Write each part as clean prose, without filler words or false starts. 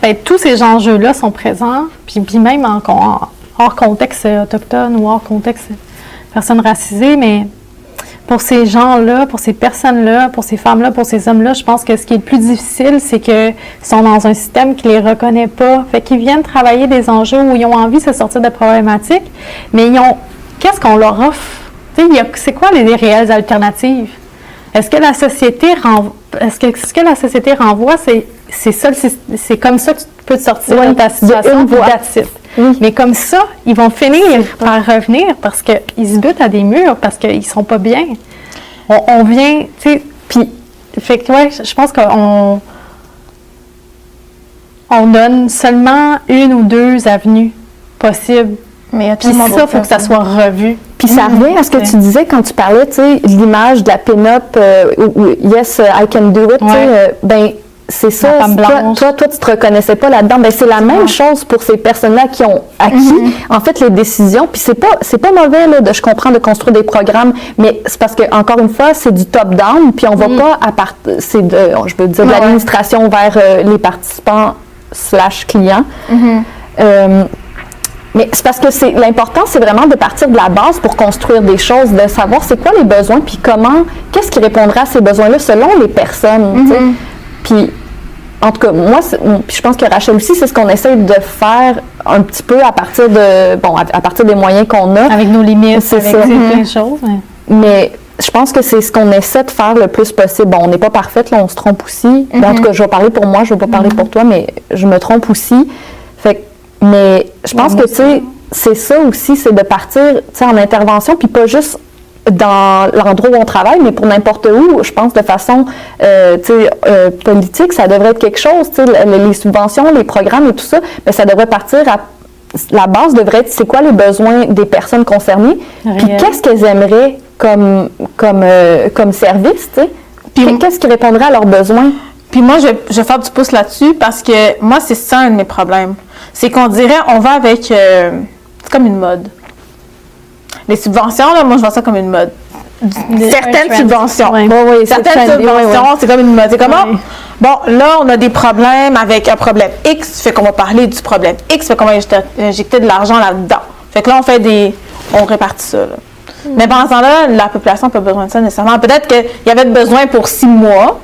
Ben, tous ces enjeux-là sont présents, puis même hors contexte autochtone ou hors contexte personnes racisées, mais pour ces gens-là, pour ces personnes-là, pour ces femmes-là, pour ces hommes-là, je pense que ce qui est le plus difficile, c'est qu'ils sont dans un système qui les reconnaît pas. Fait qu'ils viennent travailler des enjeux où ils ont envie de se sortir de problématiques, mais qu'est-ce qu'on leur offre? C'est quoi les réelles alternatives? Est-ce que la société ce que la société renvoie, c'est ça, c'est comme ça que tu peux te sortir de ta situation, that's it. Oui. Mais comme ça, ils vont finir par revenir parce qu'ils se butent à des murs, parce qu'ils sont pas bien. On vient, tu sais, puis, fait que, ouais, je pense qu'on donne seulement une ou deux avenues possibles. Mais puis ça, il faut que ça soit revu. Puis ça revient à ce que tu disais quand tu parlais, tu sais, l'image de la pin-up, yes, I can do it, tu sais, ben c'est ça. Toi, tu te reconnaissais pas là-dedans. Ben c'est la même chose pour ces personnes-là qui ont acquis, en fait, les décisions. Puis c'est pas mauvais là, je comprends de construire des programmes, mais c'est parce que encore une fois, c'est du top-down. Puis on va pas c'est je veux dire de l'administration vers les participants / clients. Mais c'est parce que l'important, c'est vraiment de partir de la base pour construire des choses, de savoir c'est quoi les besoins, puis qu'est-ce qui répondra à ces besoins-là selon les personnes. Tu sais. Puis, en tout cas, moi, puis je pense que Rachel aussi, c'est ce qu'on essaie de faire un petit peu à partir à partir des moyens qu'on a. Avec nos limites, avec plein de choses. Mais je pense que c'est ce qu'on essaie de faire le plus possible. Bon, on n'est pas parfaite, là, on se trompe aussi. En tout cas, je vais parler pour moi, je ne vais pas parler pour toi, mais je me trompe aussi. Mais je pense que, tu sais, c'est ça aussi, c'est de partir, tu sais, en intervention, puis pas juste dans l'endroit où on travaille, mais pour n'importe où, je pense de façon, politique, ça devrait être quelque chose, tu sais, les subventions, les programmes et tout ça, mais ça devrait partir la base devrait être, c'est quoi les besoins des personnes concernées, puis qu'est-ce qu'elles aimeraient comme service, tu sais, puis qu'est-ce qui répondrait à leurs besoins. Puis moi, je vais faire du pouce là-dessus parce que moi, c'est ça un de mes problèmes. C'est qu'on dirait, on va avec... c'est comme une mode. Les subventions, là, moi, je vois ça comme une mode. Certaines subventions. Certaines subventions, c'est comme une mode. C'est comme, bon, là, on a des problèmes avec un problème X, fait qu'on va parler du problème X, fait qu'on va injecter de l'argent là-dedans. Fait que là, on répartit ça, là. Mais pendant ce temps-là, la population n'a pas besoin de ça nécessairement. Peut-être qu'il y avait besoin pour 6 mois,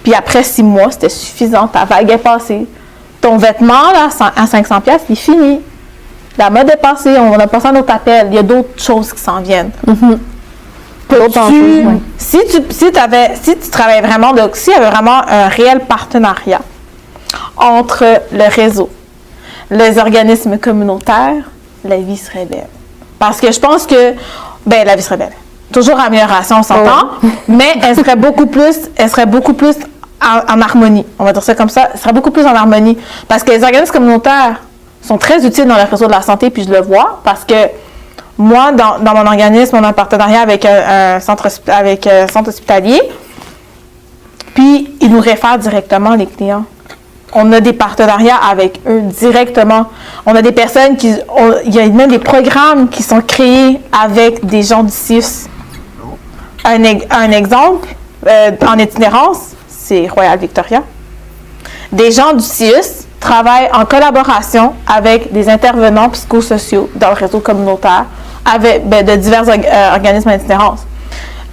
puis après 6 mois, c'était suffisant. Ta vague est passée. Ton vêtement, là, à 500$, il est fini. La mode est passée. On a passé à notre appel. Il y a d'autres choses qui s'en viennent. Si tu travaillais vraiment, s'il y avait vraiment un réel partenariat entre le réseau, les organismes communautaires, la vie serait belle. Parce que je pense que, la vie serait belle. Toujours amélioration, on s'entend, mais elle serait beaucoup plus en harmonie. On va dire ça comme ça. Elle serait beaucoup plus en harmonie. Parce que les organismes communautaires sont très utiles dans le réseau de la santé, puis je le vois, parce que moi, dans mon organisme, on a un partenariat avec un centre hospitalier, puis ils nous réfèrent directement les clients. On a des partenariats avec eux directement. On a des personnes il y a même des programmes qui sont créés avec des gens du CIUS. Un exemple, en itinérance, c'est Royal Victoria. Des gens du CIUS travaillent en collaboration avec des intervenants psychosociaux dans le réseau communautaire de divers organismes d'itinérance.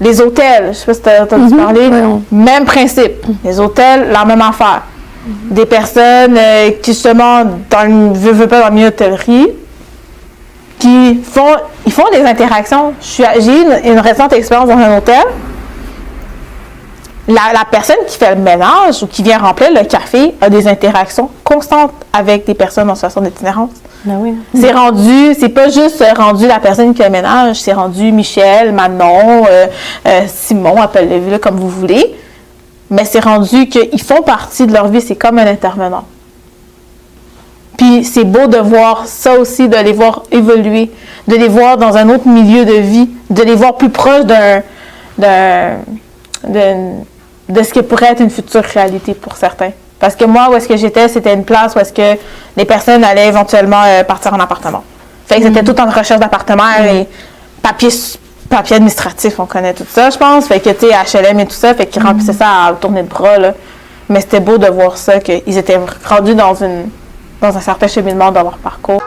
Les hôtels, je ne sais pas si tu as entendu parler, même principe. Les hôtels, la même affaire. Des personnes qui, justement, dans le milieu d'hôtellerie, ils font des interactions. J'ai une récente expérience dans un hôtel. La personne qui fait le ménage ou qui vient remplir le café a des interactions constantes avec des personnes en situation d'itinérance. C'est pas juste rendu la personne qui fait le ménage, c'est rendu Michel, Manon, Simon, appelez-le comme vous voulez. Mais c'est rendu qu'ils font partie de leur vie, c'est comme un intervenant. Puis c'est beau de voir ça aussi, de les voir évoluer, de les voir dans un autre milieu de vie, de les voir plus proches de ce qui pourrait être une future réalité pour certains. Parce que moi, où est-ce que j'étais, c'était une place où est-ce que les personnes allaient éventuellement partir en appartement. Fait que c'était tout en recherche d'appartement et papier administratif, on connaît tout ça, je pense. Fait que, tu sais, HLM et tout ça, fait qu'ils remplissaient ça à tourner de bras, là. Mais c'était beau de voir ça, qu'ils étaient rendus dans un certain cheminement dans leur parcours.